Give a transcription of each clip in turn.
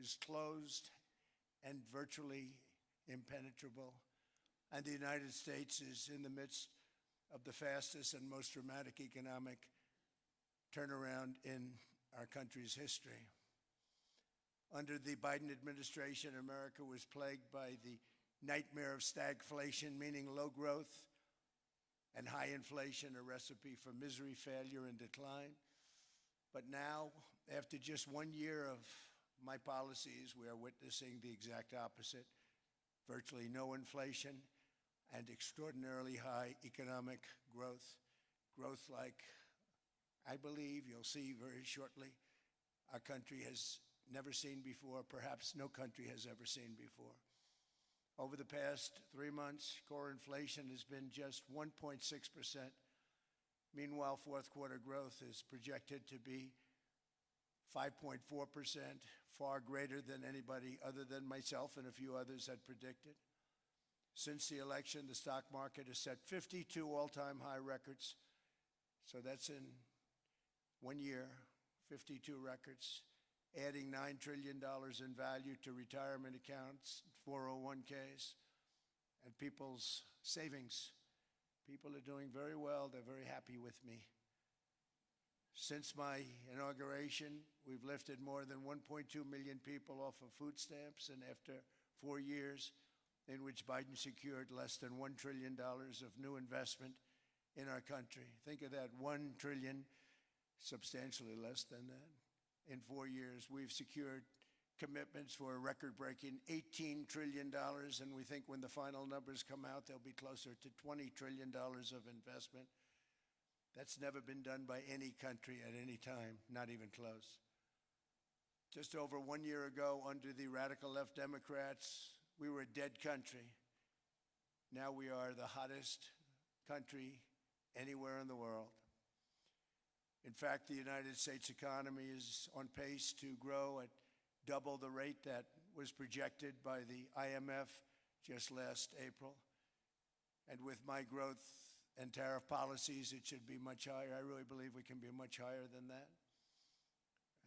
is closed and virtually impenetrable, and the United States is in the midst of the fastest and most dramatic economic turnaround in our country's history. Under the Biden administration, America was plagued by the nightmare of stagflation, meaning low growth and high inflation, a recipe for misery, failure, and decline. But now, after just 1 year of my policies, we are witnessing the exact opposite: virtually no inflation and extraordinarily high economic growth. Growth like I believe you'll see very shortly our country has never seen before, perhaps no country has ever seen before. Over the past 3 months, core inflation has been just 1.6%. Meanwhile, fourth quarter growth is projected to be 5.4%, far greater than anybody other than myself and a few others had predicted. Since the election, the stock market has set 52 all-time high records. So that's in 1 year, 52 records, adding $9 trillion in value to retirement accounts, 401ks, and people's savings. People are doing very well. They're very happy with me. Since my inauguration, we've lifted more than 1.2 million people off of food stamps, and after 4 years in which Biden secured less than $1 trillion of new investment in our country. Think of that, $1 trillion, substantially less than that. In 4 years, we've secured commitments for a record-breaking $18 trillion, and we think when the final numbers come out, they'll be closer to $20 trillion of investment. That's never been done by any country at any time, not even close. Just over 1 year ago, under the radical left Democrats, we were a dead country. Now we are the hottest country anywhere in the world. In fact, the United States economy is on pace to grow at double the rate that was projected by the IMF just last April. And with my growth and tariff policies, it should be much higher. I really believe we can be much higher than that.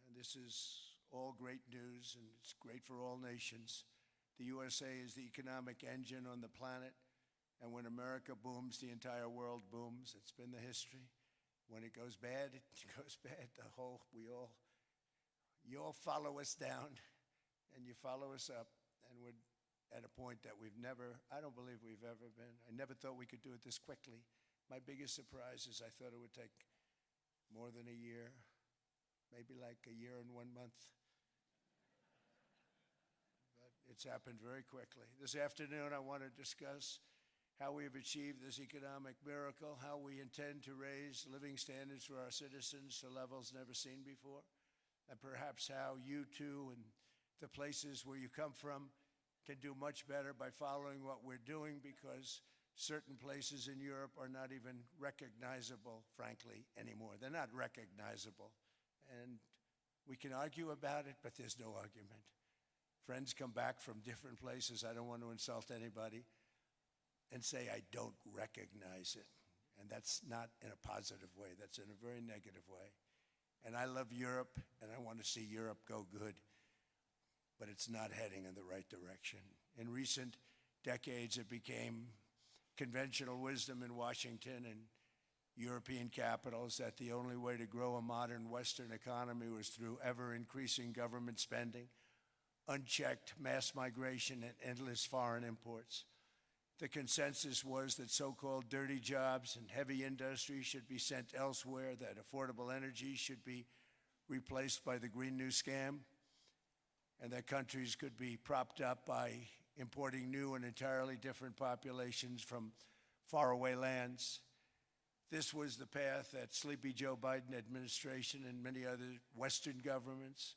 And this is all great news, and it's great for all nations. The USA is the economic engine on the planet, and when America booms, the entire world booms. It's been the history. When it goes bad, it goes bad. You all follow us down, and you follow us up, and we're at a point that I don't believe we've ever been. I never thought we could do it this quickly. My biggest surprise is I thought it would take more than a year, maybe like a year and 1 month. But it's happened very quickly. This afternoon, I want to discuss how we have achieved this economic miracle, how we intend to raise living standards for our citizens to levels never seen before, and perhaps how you too and the places where you come from can do much better by following what we're doing, because certain places in Europe are not even recognizable, frankly, anymore. They're not recognizable. And we can argue about it, but there's no argument. Friends come back from different places. I don't want to insult anybody and say I don't recognize it. And that's not in a positive way. That's in a very negative way. And I love Europe, and I want to see Europe go good, but it's not heading in the right direction. In recent decades, it became conventional wisdom in Washington and European capitals that the only way to grow a modern Western economy was through ever-increasing government spending, unchecked mass migration, and endless foreign imports. The consensus was that so-called dirty jobs and heavy industry should be sent elsewhere, that affordable energy should be replaced by the Green New Scam, and that countries could be propped up by importing new and entirely different populations from faraway lands. This was the path that Sleepy Joe Biden administration and many other Western governments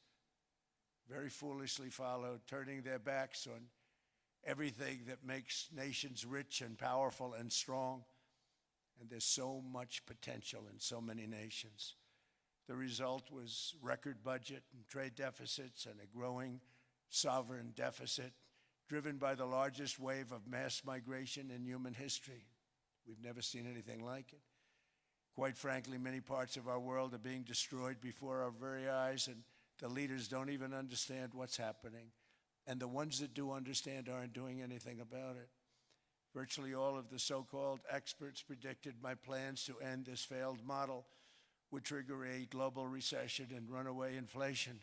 very foolishly followed, turning their backs on everything that makes nations rich and powerful and strong. And there's so much potential in so many nations. The result was record budget and trade deficits and a growing sovereign deficit driven by the largest wave of mass migration in human history. We've never seen anything like it. Quite frankly, many parts of our world are being destroyed before our very eyes, and The leaders don't even understand what's happening. And the ones that do understand aren't doing anything about it. Virtually all of the so-called experts predicted my plans to end this failed model would trigger a global recession and runaway inflation.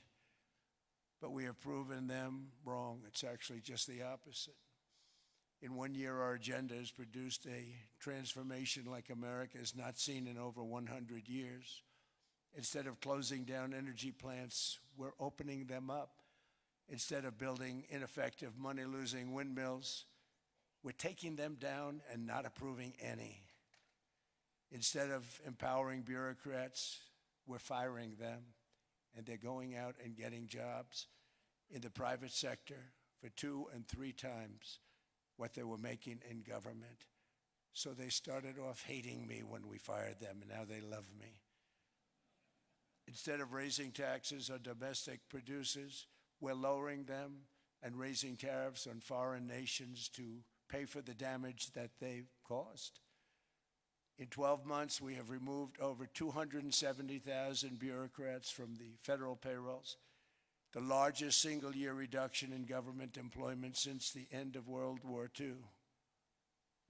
But we have proven them wrong. It's actually just the opposite. In 1 year, our agenda has produced a transformation like America has not seen in over 100 years. Instead of closing down energy plants, we're opening them up. Instead of building ineffective, money-losing windmills, we're taking them down and not approving any. Instead of empowering bureaucrats, we're firing them, and they're going out and getting jobs in the private sector for 2 and 3 times what they were making in government. So they started off hating me when we fired them, and now they love me. Instead of raising taxes on domestic producers, we're lowering them and raising tariffs on foreign nations to pay for the damage that they've caused. In 12 months, we have removed over 270,000 bureaucrats from the federal payrolls, the largest single-year reduction in government employment since the end of World War II.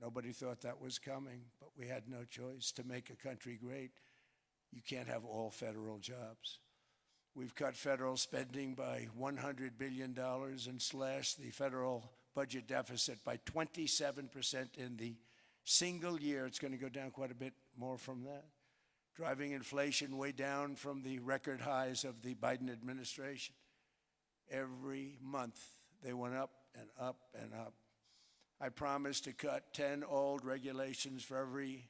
Nobody thought that was coming, but we had no choice. To make a country great, you can't have all federal jobs. We've cut federal spending by $100 billion and slashed the federal budget deficit by 27% in the single year. It's going to go down quite a bit more from that, driving inflation way down from the record highs of the Biden administration. Every month, they went up and up and up. I promised to cut 10 old regulations for every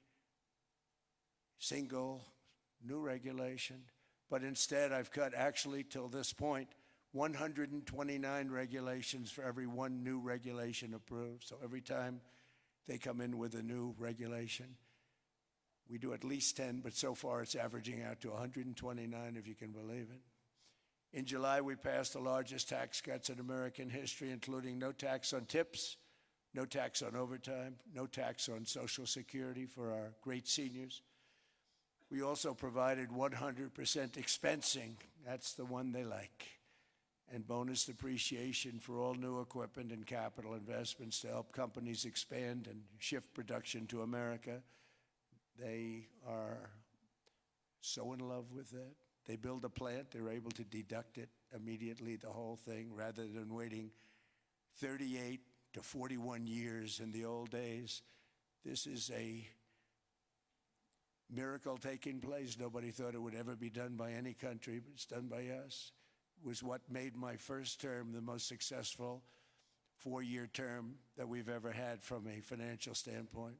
single new regulation, but instead I've cut, actually till this point, 129 regulations for every 1 new regulation approved. So every time they come in with a new regulation, we do at least 10, but so far it's averaging out to 129, if you can believe it. In July, we passed the largest tax cuts in American history, including no tax on tips, no tax on overtime, no tax on Social Security for our great seniors. We also provided 100% expensing, that's the one they like, and bonus depreciation for all new equipment and capital investments to help companies expand and shift production to America. They are so in love with it. They build a plant, they're able to deduct it immediately, the whole thing, rather than waiting 38 to 41 years in the old days. This is a miracle taking place. Nobody thought it would ever be done by any country, but it's done by us. It was what made my first term the most successful 4-year term that we've ever had from a financial standpoint.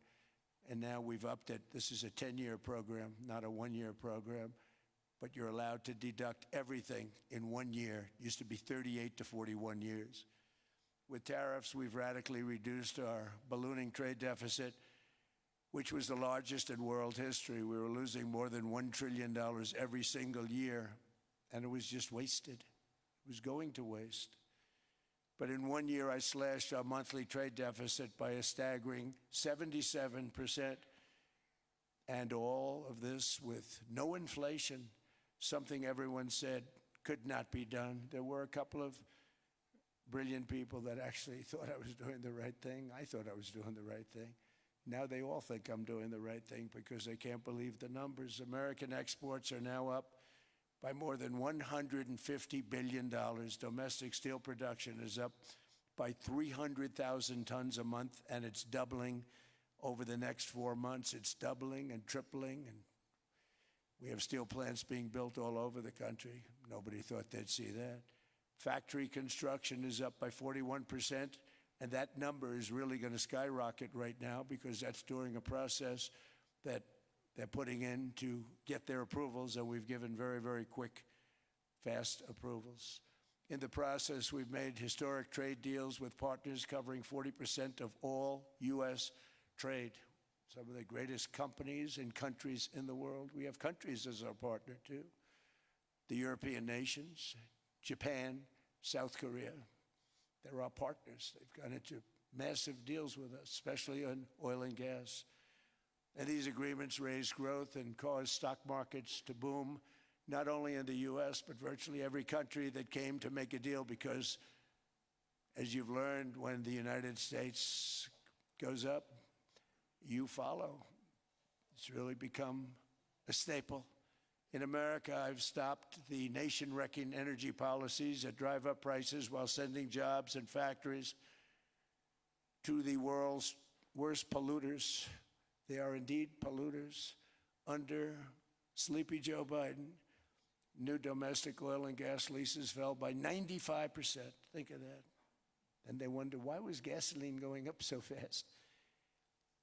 And now we've upped it. This is a 10-year program, not a 1-year program. But you're allowed to deduct everything in 1 year. It used to be 38 to 41 years. With tariffs, we've radically reduced our ballooning trade deficit, which was the largest in world history. We were losing more than $1 trillion every single year, and it was just wasted. It was going to waste. But in 1 year, I slashed our monthly trade deficit by a staggering 77%, and all of this with no inflation, something everyone said could not be done. There were a couple of brilliant people that actually thought I was doing the right thing. I thought I was doing the right thing. Now they all think I'm doing the right thing because they can't believe the numbers. American exports are now up by more than $150 billion. Domestic steel production is up by 300,000 tons a month, and it's doubling over the next 4 months. It's doubling and tripling, and we have steel plants being built all over the country. Nobody thought they'd see that. Factory construction is up by 41%, and that number is really going to skyrocket right now because that's during a process that they're putting in to get their approvals, and we've given very, very quick, fast approvals. In the process, we've made historic trade deals with partners covering 40% of all U.S. trade. Some of the greatest companies and countries in the world. We have countries as our partner, too. The European nations, Japan, South Korea. They're our partners. They've gone into massive deals with us, especially on oil and gas. And these agreements raise growth and cause stock markets to boom. not only in the U.S., but virtually every country that came to make a deal, because, as you've learned, when the United States goes up, you follow. It's really become a staple. In America, I've stopped the nation-wrecking energy policies that drive up prices while sending jobs and factories to the world's worst polluters. They are indeed polluters. Under Sleepy Joe Biden, new domestic oil and gas leases fell by 95%. Think of that. And they wonder, why was gasoline going up so fast?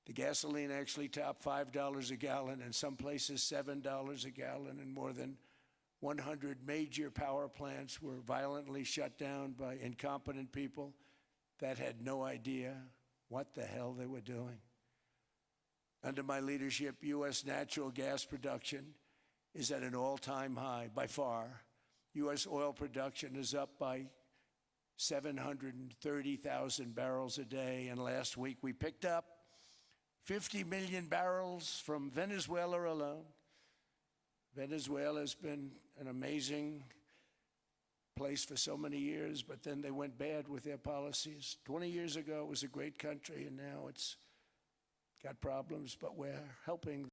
The gasoline actually topped $5 a gallon, and some places $7 a gallon, and more than 100 major power plants were violently shut down by incompetent people that had no idea what the hell they were doing. Under my leadership, U.S. natural gas production is at an all-time high, by far. U.S. oil production is up by 730,000 barrels a day, and last week we picked up 50 million barrels from Venezuela alone. Venezuela has been an amazing place for so many years, but then they went bad with their policies. 20 years ago, it was a great country, and now it's got problems, but we're helping